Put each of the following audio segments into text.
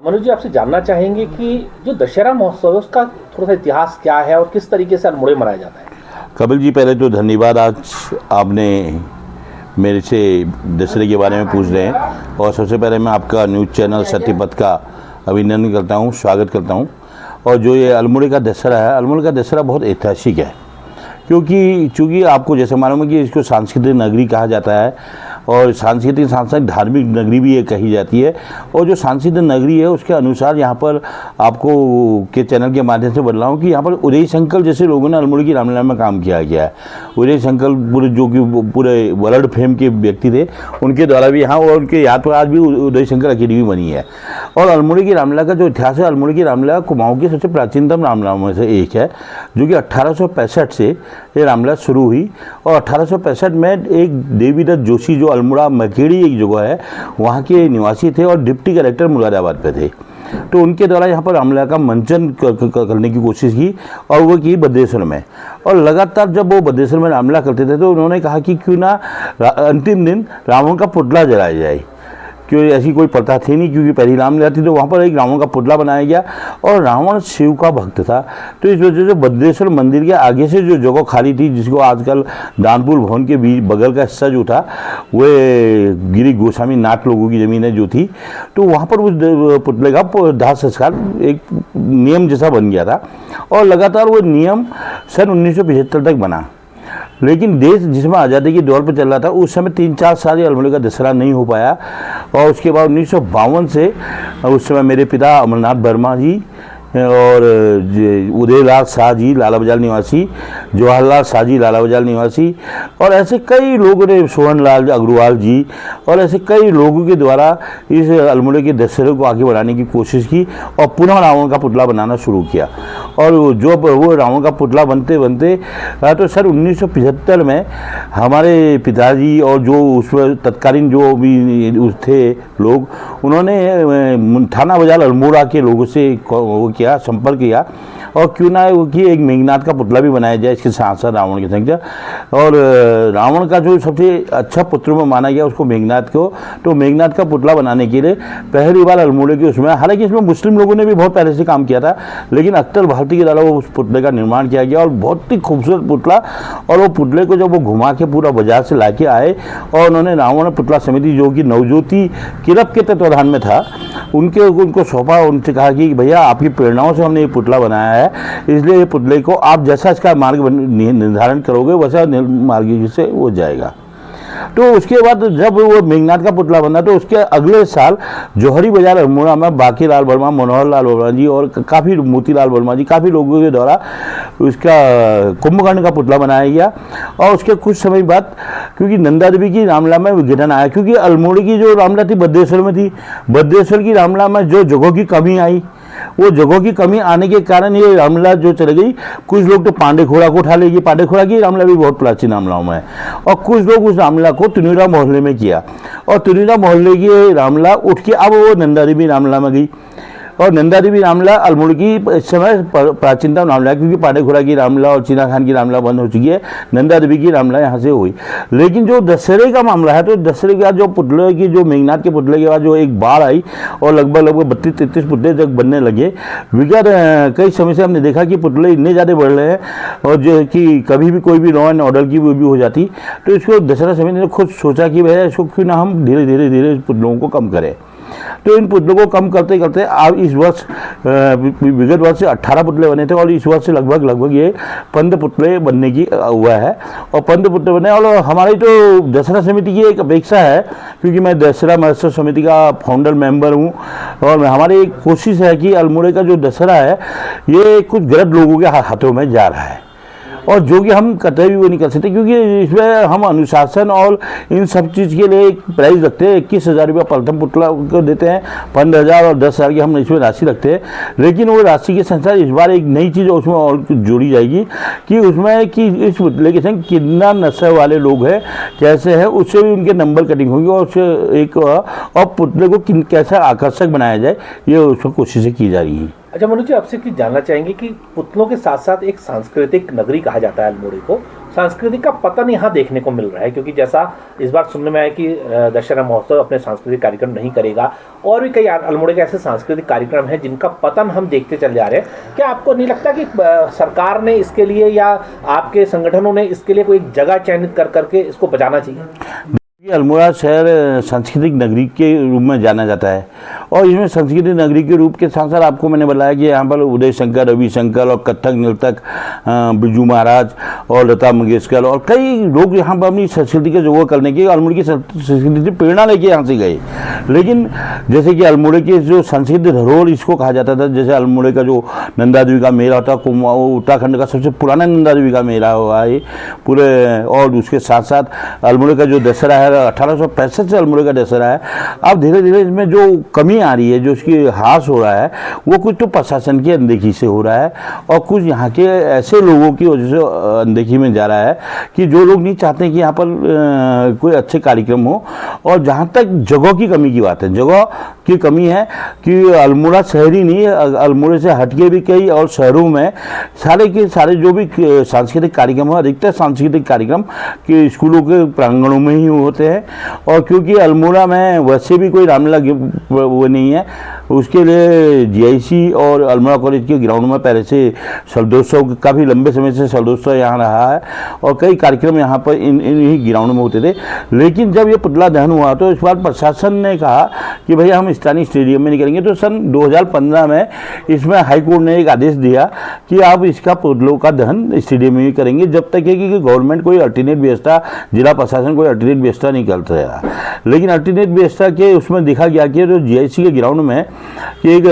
मनोज जी, आपसे जानना चाहेंगे कि जो दशहरा महोत्सव है उसका थोड़ा सा इतिहास क्या है और किस तरीके से अल्मोड़े मनाया जाता है। कपिल जी, पहले तो धन्यवाद, आज आपने मेरे से दशहरे के बारे में पूछ रहे हैं। और सबसे पहले मैं आपका न्यूज़ चैनल सत्यपथ का अभिनंदन करता हूं, स्वागत करता हूं। और जो ये अल्मोड़े का दशहरा है, अल्मोड़े का दशहरा बहुत ऐतिहासिक है, क्योंकि चूँकि आपको जैसे मालूम है कि इसको सांस्कृतिक नगरी कहा जाता है और सांस्कृतिक साथ साथ धार्मिक नगरी भी ये कही जाती है। और जो सांस्कृतिक नगरी है उसके अनुसार यहाँ पर आपको के चैनल के माध्यम से बता रहा हूँ कि यहाँ पर उदय शंकर जैसे लोगों ने अल्मोड़े की रामलीला में काम किया गया है। उदय शंकर पूरे जो कि पूरे वर्ल्ड फेम के व्यक्ति थे, उनके द्वारा भी यहाँ और उनके याद पर आज भी उदय शंकर अकेडमी बनी है। और अल्मोड़े की रामलीला का जो इतिहास है, अल्मोड़े की रामलीला कुमाऊँ की सबसे प्राचीनतम रामलीलाओं में से एक है, जो कि 1865 से ये रामलीला शुरू हुई। और 1865 में एक देवीदत्त जोशी जो अल्मोड़ा मकेड़ी एक जगह है वहाँ के निवासी थे और डिप्टी कलेक्टर मुरादाबाद पे थे, तो उनके द्वारा यहाँ पर रामलीला का मंचन करने की कोशिश की और वो की भद्रेश्वर में। और लगातार जब वो भद्रेश्वर में रामलीला करते थे तो उन्होंने कहा कि क्यों ना अंतिम दिन रावण का पुतला जलाया जाए, क्यों ऐसी कोई प्रथा थी नहीं, क्योंकि पहली रामलीला थी। तो वहाँ पर एक रावण का पुतला बनाया गया और रावण शिव का भक्त था, तो इस वजह से भद्रेश्वर मंदिर के आगे से जो जगह खाली थी, जिसको आजकल दानपुर भवन के बीच बगल का हिस्सा जो था वो गिरी गोस्वामी नाथ लोगों की ज़मीन है जो थी, तो वहाँ पर उस पुतले का दाह संस्कार एक नियम जैसा बन गया था। और लगातार वो नियम सन 1975 तक बना। लेकिन देश जिसमें आज़ादी के दौर पर चल रहा था उस समय 3-4 साल अल्मोड़े का दशहरा नहीं हो पाया। और उसके बाद 1952 से उस समय मेरे पिता अमरनाथ वर्मा जी और उदयलाल शाह जी लाला बाजार निवासी, जवाहरलाल शाह जी लाला बाजार निवासी, और ऐसे कई लोगों ने, सोहनलाल अग्रवाल जी और ऐसे कई लोगों के द्वारा इस अल्मोड़े के दशहरे को आगे बढ़ाने की कोशिश की और पुनः रावण का पुतला बनाना शुरू किया। और जो वो रावण का पुतला बनते बनते तो सर 1975 में हमारे पिताजी और जो उस तत्कालीन जो भी थे लोग, उन्होंने थाना बाजार अल्मोड़ा के लोगों से किया, संपर्क किया और क्यों ना कि एक मेघनाथ का पुतला भी बनाया जाए इसके साथ साथ रावण की संख्या। और रावण का जो सबसे अच्छा पुत्र में माना गया उसको मेघनाथ को, तो मेघनाथ का पुतला बनाने के लिए पहली बार अल्मोड़े के उसमें, हालांकि इसमें मुस्लिम लोगों ने भी बहुत पहले से काम किया था, लेकिन अख्तर भारती के द्वारा वो उस पुतले का निर्माण किया गया और बहुत ही खूबसूरत पुतला। और वो पुतले को जब वो घुमा के पूरा बाजार से ला के आए और उन्होंने रावण पुतला समिति जो कि नवज्योति किरप के तत्वाधान में था उनको सौंपा। उनसे कहा कि भैया आपकी प्रेरणाओं से हमने ये पुतला बनाया है, इसलिए ये पुतले को आप जैसा इसका मार्ग निर्धारण करोगे वैसा मार्ग से वो जाएगा। तो उसके बाद जब वो मेघनाथ का पुतला बना तो उसके अगले साल जौहरी बाजार अल्मोड़ा में बाकी लाल वर्मा, मनोहर लाल वर्मा जी और काफ़ी मोतीलाल वर्मा जी, काफ़ी लोगों के द्वारा उसका कुंभकर्ण का पुतला बनाया गया। और उसके कुछ समय बाद क्योंकि नंदा देवी की रामलीला में विघटन आया, क्योंकि अल्मोड़े की जो रामलीला थी भद्रेश्वर में थी, भद्रेश्वर की रामलीला में जो जगहों की कमी आई, वो जगहों की कमी आने के कारण ये रामलीला जो चल गई। कुछ लोग तो पांडेखोड़ा को उठा लेगी, पांडेखोड़ा की रामलीला भी बहुत प्राचीन रामलीलाओं में है, और कुछ लोग उस रामलीला को तुनिरा मोहल्ले में किया और तुनिरा मोहल्ले की रामलीला उठ के अब वो नंदा देवी रामलीला में गई। और नंदा देवी रामलीला अल्मोड़े की इस समय प्राचीनतम रामलीला, क्योंकि पांडेखोड़ा की रामलीला और चीना खान की रामलीला बंद हो चुकी है, नंदा देवी की रामलीला यहाँ से हुई। लेकिन जो दशहरे का मामला है, तो दशहरे के बाद जो पुतले की, जो मेघनाथ के पुतले के बाद जो एक बाढ़ आई और लगभग 32-33 पुतले जब बनने लगे, विगत कई समय से हमने देखा कि पुतले इतने ज़्यादा बढ़ रहे हैं और जो कि कभी भी कोई भी लॉ एंड ऑर्डर की वो भी हो जाती। तो इसको दशहरा समिति ने खुद सोचा कि भैया इसको क्यों ना हम धीरे धीरे इस पुतलों को कम करें। तो इन पुतलों को कम करते करते अब इस वर्ष विगत वर्ष से 18 पुतले बने थे और इस वर्ष से लगभग ये 15 पुतले बनने की हुआ है और 15 पुतले बने। और हमारी तो दशहरा समिति की एक अपेक्षा है, क्योंकि मैं दशहरा महोत्सव समिति का फाउंडर मेंबर हूँ और हमारी एक कोशिश है कि अल्मोड़े का जो दशहरा है ये कुछ गलत लोगों के हाथों में जा रहा है और जो कि हम कतई भी वो नहीं कर सकते, क्योंकि इसमें हम अनुशासन और इन सब चीज़ के लिए एक प्राइस रखते हैं। 21,000 रुपया प्रथम पुतला को देते हैं, 15,000 और 10,000 की हम इसमें राशि रखते हैं। लेकिन वो राशि के संसार इस बार एक नई चीज़ उसमें और जोड़ी जाएगी कि उसमें कि इस पुतले के संग कितना नशे वाले लोग हैं, कैसे है, उससे भी उनके नंबर कटिंग होगी और उससे एक और पुतले को कैसा आकर्षक बनाया जाए, ये उसमें कोशिशें की जा रही हैं। अच्छा मनोज जी, आपसे जानना चाहेंगे कि पुतलों के साथ साथ एक सांस्कृतिक नगरी कहा जाता है अल्मोड़े को, सांस्कृतिक का पतन यहाँ देखने को मिल रहा है, क्योंकि जैसा इस बार सुनने में आया कि दशहरा महोत्सव अपने सांस्कृतिक कार्यक्रम नहीं करेगा, और भी कई अल्मोड़े के ऐसे सांस्कृतिक कार्यक्रम हैं जिनका पतन हम देखते चले जा रहे हैं। क्या आपको नहीं लगता कि सरकार ने इसके लिए या आपके संगठनों ने इसके लिए कोई जगह चयनित कर करके इसको बचाना चाहिए? अल्मोड़ा शहर सांस्कृतिक नगरी के रूप में जाना जाता है, और इसमें सांस्कृतिक नगरी के रूप के साथ साथ आपको मैंने बताया कि यहाँ पर उदय शंकर, रवि शंकर और कथक नर्तक बिरजू महाराज और लता मंगेशकर और कई लोग यहाँ पर अपनी संस्कृति का जोगा करने के अल्मोड़े की संस्कृति से प्रेरणा लेके यहाँ से गए। लेकिन जैसे कि अल्मोड़े की जो सांस्कृतिक धरोहर इसको कहा जाता था, जैसे अल्मोड़े का जो नंदा देवी का मेला होता है, उत्तराखंड का सबसे पुराना नंदा देवी का मेला हुआ है पूरे, और उसके साथ साथ अल्मोड़े का जो दशहरा है 1865 से अल्मोड़े का दशहरा है। अब धीरे धीरे इसमें जो कमी आ रही है, जो इसकी ह्रास हो रहा है, वो कुछ तो प्रशासन की अनदेखी से हो रहा है और कुछ यहाँ के ऐसे लोगों की वजह से अनदेखी में जा रहा है कि जो लोग नहीं चाहते कि यहाँ पर कोई अच्छे कार्यक्रम हो। और जहाँ तक जगह की कमी की बात है, जगह की कमी है कि अल्मोड़ा शहरी नहीं, अल्मोड़े से हटके भी कई और शहरों में सारे के सारे जो भी सांस्कृतिक कार्यक्रम है, अधिकतर सांस्कृतिक कार्यक्रम के स्कूलों के प्रांगणों में ही होते हैं। और क्योंकि अल्मोड़ा में वैसे भी कोई रामलीला वो नहीं है, उसके लिए जीआईसी और अल्मोड़ा कॉलेज के ग्राउंड में पहले से शरदोत्सव, काफ़ी लंबे समय से शरदोत्सव यहाँ रहा है और कई कार्यक्रम यहाँ पर इन ही ग्राउंड में होते थे। लेकिन जब ये पुतला दहन हुआ तो इस बार प्रशासन ने कहा कि भैया हम स्थानीय स्टेडियम में नहीं करेंगे। तो सन 2015 में इसमें हाईकोर्ट ने एक आदेश दिया कि आप इसका पुतलों का दहन स्टेडियम में ही करेंगे, जब तक है कि गवर्नमेंट कोई अल्टरनेट व्यवस्था, जिला प्रशासन कोई अल्टरनेट व्यवस्था नहीं कर रहा। लेकिन अल्टरनेट व्यवस्था के उसमें देखा गया कि जो जीआईसी के ग्राउंड में कि एक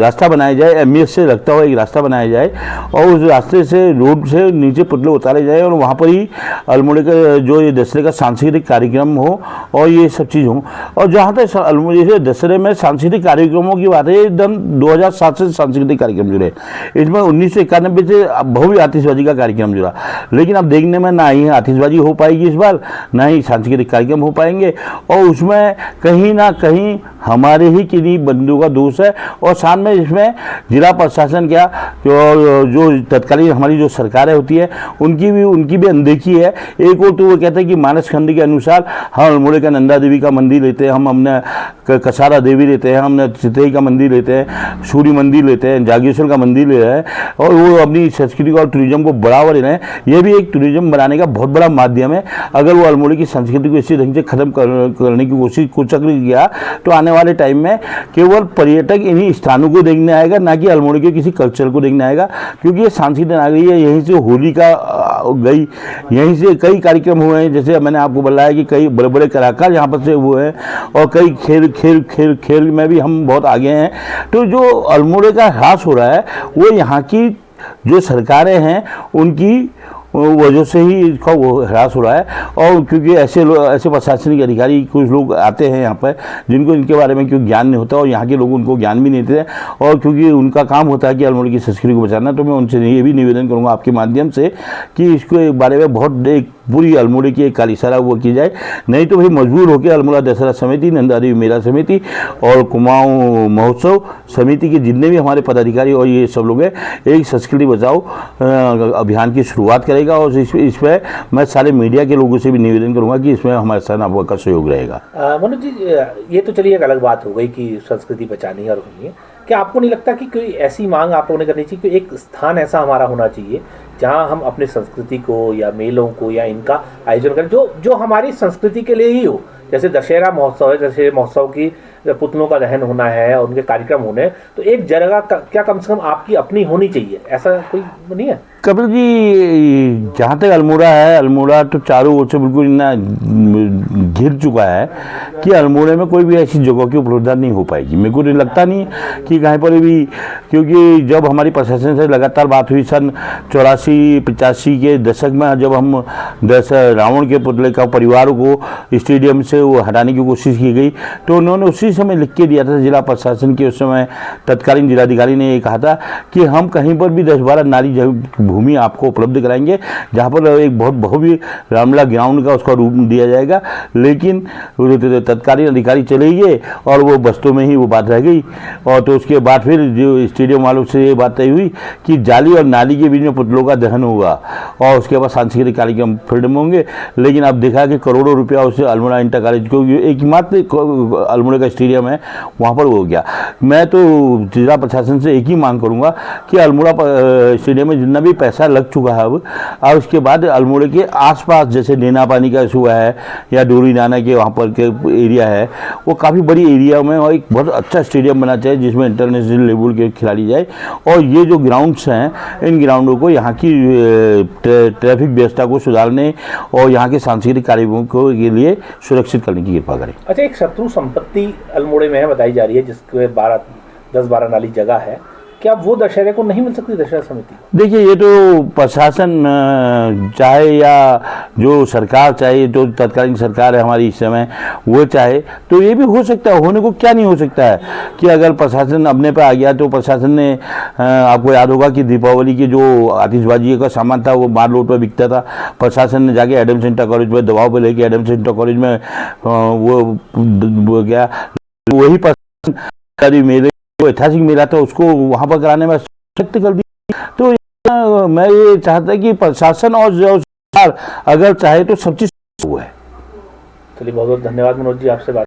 रास्ता बनाया जाए, एमईएस से लगता हुआ एक रास्ता बनाया जाए और उस रास्ते से रोड से नीचे पुतले उतारे जाए और वहाँ पर ही अल्मोड़े का जो ये दशहरे का सांस्कृतिक कार्यक्रम हो और ये सब चीज़ हो। और जहाँ तक अल्मोड़े से दशहरे में सांस्कृतिक कार्यक्रमों की बात है, एकदम 2007 से सांस्कृतिक कार्यक्रम जुड़े। इसमें 1991 से भव्य आतिशबाजी का कार्यक्रम जुड़ा। लेकिन अब देखने में ना ही आतिशबाजी हो पाएगी इस बार, ना ही सांस्कृतिक कार्यक्रम हो पाएंगे, और उसमें कहीं ना कहीं हमारे ही किन्हीं बंदों का दोष है। और साथ में इसमें जिला प्रशासन क्या जो तत्कालीन हमारी जो सरकारें होती है उनकी भी अनदेखी है। एक और तो वो कहते हैं कि मानस खंड के अनुसार हम अल्मोड़े का नंदा देवी का मंदिर लेते हैं, हमने कसारा देवी लेते हैं, हमने चितई का मंदिर लेते हैं, सूर्य मंदिर लेते हैं, जागेश्वर का मंदिर ले रहे हैं और वो अपनी संस्कृति और टूरिज्म को बढ़ावा दे रहे हैं। ये भी एक टूरिज्म बनाने का बहुत बड़ा माध्यम है। अगर वो अल्मोड़े की संस्कृति को इसी ढंग से खत्म करने की कोशिश कुचक्र किया तो आने वाले टाइम में केवल पर्यटक इन्हीं स्थानों को देखने आएगा, ना कि अल्मोड़े के किसी कल्चर को देखने आएगा। क्योंकि ये सांस्कृतिक नगरी है, यहीं से होली का गई, यहीं से कई कार्यक्रम हुए हैं। जैसे मैंने आपको बताया कि कई बड़े बड़े कलाकार यहाँ पर से हुए हैं और कई खेल में भी हम बहुत आगे हैं। तो जो अल्मोड़े का ह्रास हो रहा है वो यहाँ की जो सरकारें हैं उनकी वजह से ही इसका वो ह्रास हो रहा है। और क्योंकि ऐसे प्रशासनिक अधिकारी कुछ लोग आते हैं यहाँ पर जिनको इनके बारे में क्यों ज्ञान नहीं होता और यहाँ के लोग उनको ज्ञान भी नहीं देते, और क्योंकि उनका काम होता है कि अल्मोड़े की संस्कृति को बचाना, तो मैं उनसे ये भी निवेदन करूँगा आपके माध्यम से कि इसके बारे में बहुत एक पूरी अल्मोड़े की एक कालीसारा वो की जाए। नहीं तो भाई मजबूर होकर अल्मोड़ा दशहरा समिति, नंदा देवी मेला समिति और कुमाऊं महोत्सव समिति के जितने भी हमारे पदाधिकारी और ये सब लोग हैं, एक संस्कृति बचाओ अभियान की शुरुआत करेगा। और इस पर मैं सारे मीडिया के लोगों से भी निवेदन करूंगा कि इसमें हमारे साथ आपका सहयोग रहेगा। मनोज जी, ये तो चलिए एक अलग बात हो गई कि संस्कृति बचानी और होनी है। क्या आपको नहीं लगता कि कोई ऐसी मांग आप लोगों ने करनी चाहिए कि एक स्थान ऐसा हमारा होना चाहिए जहां हम अपनी संस्कृति को या मेलों को या इनका आयोजन करें जो हमारी संस्कृति के लिए ही हो? जैसे दशहरा महोत्सव है, दशहरा महोत्सव की पुतलों का दहन होना है और उनके कार्यक्रम होने हैं, तो एक जगह क्या कम से कम आपकी अपनी होनी चाहिए, ऐसा कोई नहीं है? कपिल जी, जहाँ तक अल्मोड़ा है, अल्मोड़ा तो चारों ओर से बिल्कुल इतना घिर चुका है कि अल्मोड़े में कोई भी ऐसी जगह की उपलब्धता नहीं हो पाएगी। मेरे को तो लगता नहीं कि कहीं पर भी, क्योंकि जब हमारी प्रशासन से लगातार बात हुई सन 84-85 के दशक में, जब हम रावण के पुतले का परिवार को स्टेडियम से वो हटाने की कोशिश की गई, तो उन्होंने उसी समय लिख के दिया था जिला प्रशासन के, उस समय तत्कालीन जिलाधिकारी ने ये कहा था कि हम कहीं पर भी 10-12 नाली भूमि आपको उपलब्ध कराएंगे, जहाँ पर एक बहुत भव्य रामला ग्राउंड का उसका रूप दिया जाएगा। लेकिन तत्कालीन अधिकारी चले गए और वो बस्तों में ही वो बात रह गई। और तो उसके बाद फिर जो स्टेडियम वालों से ये बात तय हुई कि जाली और नाली के बीच में पुतलों का दहन होगा और उसके बाद सांस्कृतिक कार्यक्रम फ्रीडम होंगे। लेकिन अब देखा कि करोड़ों रुपया उससे अल्मोड़ा इंटर कॉलेज को, एकमात्र अल्मोड़ा का स्टेडियम है वहाँ पर हो गया। मैं तो जिला प्रशासन से एक ही मांग करूँगा कि अल्मोड़ा स्टेडियम में जितना भी पैसा लग चुका है अब, और उसके बाद अल्मोड़ा के आसपास जैसे नैना पानी का इशू है या डोरी नाना के वहाँ पर के एरिया है, वो काफ़ी बड़ी एरिया में और एक बहुत अच्छा स्टेडियम बना चाहिए जिसमें इंटरनेशनल लेवल के खिलाड़ी जाए। और ये जो ग्राउंड्स हैं, इन ग्राउंडों को यहाँ की ट्रैफिक व्यवस्था को सुधारने और यहाँ के सांस्कृतिक कार्यक्रमों को के लिए सुरक्षित करने की कृपा करें। अच्छा, एक शत्रु संपत्ति अल्मोड़े में है बताई जा रही है जिसके 10-12 नाली जगह है, क्या वो दशहरे को नहीं मिल सकती दशहरा समिति को? देखिए, ये तो प्रशासन चाहे या जो सरकार चाहे, जो तत्कालीन सरकार है हमारी इस समय, वो चाहे तो ये भी हो सकता है। होने को क्या नहीं हो सकता है कि अगर प्रशासन अपने पे आ गया तो प्रशासन ने, आपको याद होगा कि दीपावली के जो आतिशबाजी का सामान था वो मार लोट पर बिकता था, प्रशासन ने जाके एडम्स इंटर कॉलेज में दबाव पर लेके एडम्स इंटर कॉलेज में वो गया, वही प्रशासन मेले ऐतिहासिक मेला था उसको वहां पर कराने में सख्त कर दी। तो मैं ये चाहता कि प्रशासन और सरकार अगर चाहे तो सब चीज हुआ है। चलिए, बहुत बहुत धन्यवाद मनोज जी, आपसे बात